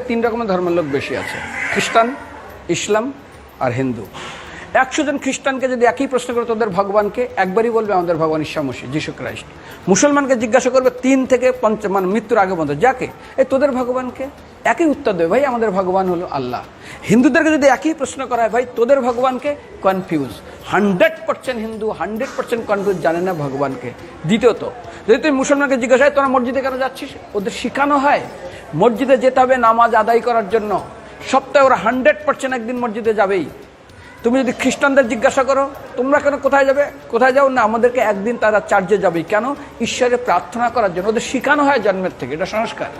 তিন রকমের ধর্মের লোক বেশি আছে, খ্রিস্টান, ইসলাম আর হিন্দু। 100 জন খ্রিস্টানকে যদি একই প্রশ্ন করে তোদের ভগবানকে, একবারই বলবে আমাদের ভগবান ঈসা মসীহ, যিশু খ্রাইস্ট। মুসলমানকে জিজ্ঞাসা করবে 3 থেকে 5 মানে মৃত্যুর আগে পর্যন্ত, যাকে এই তোদের ভগবানকে, একই উত্তর দেবে, ভাই আমাদের ভগবান হলো আল্লাহ। হিন্দুদেরকে যদি একই প্রশ্ন করা হয়, ভাই তোদের ভগবানকে, কনফিউজ। 100% হিন্দু 100% কনফিউজ, জানে না ভগবানকে। দ্বিতীয়ত, যদি তুই মুসলমানকে জিজ্ঞাসা হয় তোরা মসজিদে কেন যাচ্ছিস, ওদের শেখানো হয় মসজিদে যেতে হবে নামাজ আদায় করার জন্য। সপ্তাহে ওরা 100% একদিন মসজিদে যাবেই। তুমি যদি খ্রিস্টানদের জিজ্ঞাসা করো তোমরা কেন কোথায় যাবে, কোথায় যাও না, আমাদেরকে একদিন তারা চার্চে যাবেই। কেন? ঈশ্বরে প্রার্থনা করার জন্য, ওদের শেখানো হয় জন্মের থেকে, এটা সংস্কার।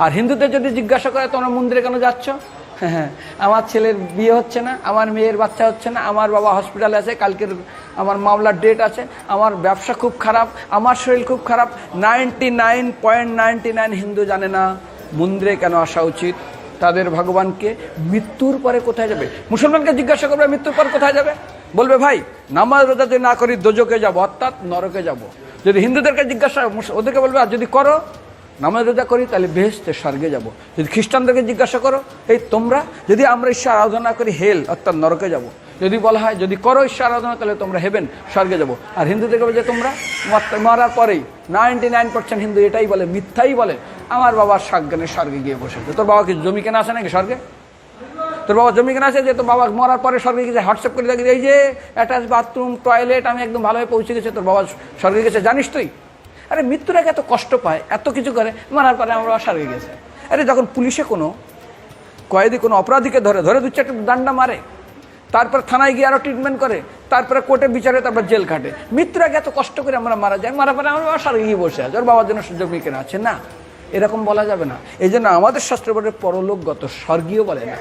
আর হিন্দুদের যদি জিজ্ঞাসা করে তোমরা মন্দিরে কেন যাচ্ছ, হ্যাঁ আমার ছেলের বিয়ে হচ্ছে না, আমার মেয়ের বাচ্চা হচ্ছে না, আমার বাবা হসপিটালে আছে, কালকের আমার মামলার ডেট আছে, আমার ব্যবসা খুব খারাপ, আমার শরীর খুব খারাপ। 99.99 হিন্দু জানে না মন্দিরে কেন আসা উচিত, তাদের ভগবানকে মৃত্যুর পরে কোথায় যাবে। মুসলমানকে জিজ্ঞাসা করবে মৃত্যুর পর কোথায় যাবে, বলবে ভাই নামাজ রোজা যদি না করি দোজকে যাব, অর্থাৎ নরকে যাব। যদি হিন্দুদেরকে জিজ্ঞাসা, ওদেরকে বলবে আর যদি করো নামাজ রোজা করি তাহলে বেহেশতে স্বর্গে যাব। যদি খ্রিস্টানদেরকে জিজ্ঞাসা করো, এই তোমরা যদি আমরা ঈশ্বর আরাধনা করি হেল অর্থাৎ নরকে যাব। যদি বলা হয় যদি করো ঈশ্বর আরাধনা তাহলে তোমরা হেবেন স্বর্গে যাব। আর হিন্দুদেরকে বলে যে তোমরা মরার পরেই 99% হিন্দু এটাই বলে, মিথ্যাই বলে, আমার বাবার সাজ্ঞানে স্বর্গে গিয়ে বসেছে। তোর বাবা কি জমি কেনা আছে নাকি স্বর্গে? তোর বাবা জমি কেনা আছে যে তোর বাবা মরার পরে স্বর্গে গেছে, হোয়াটসঅ্যাপ করে দেখি এই যে অ্যাটাচ বাথরুম টয়লেট আমি একদম ভালোভাবে পৌঁছে গেছে, তোর বাবা স্বর্গে গেছে জানিস তুই? আরে মৃত্যুর আগে এত কষ্ট পায়, এত কিছু করে, মারার পরে আমার বাবা স্বর্গে গেছে। আরে যখন পুলিশে কোনো কয়েদি কোনো অপরাধীকে ধরে 2-4টা ডান্ডা মারে, তারপর থানায় গিয়ে আরও ট্রিটমেন্ট করে, তারপরে কোর্টে বিচারে, তারপর জেল খাটে, মৃত্যুর আগে এত কষ্ট করে আমরা মারা যাই, মারা পরে আমার বাবা স্বর্গে গিয়ে বসে আছে, ওর বাবার জন্য জমি কেনা আছে। না, এরকম বলা যাবে না। এই জন্য আমাদের শাস্ত্র বলে পরলোকগত, স্বর্গীয় বলে না।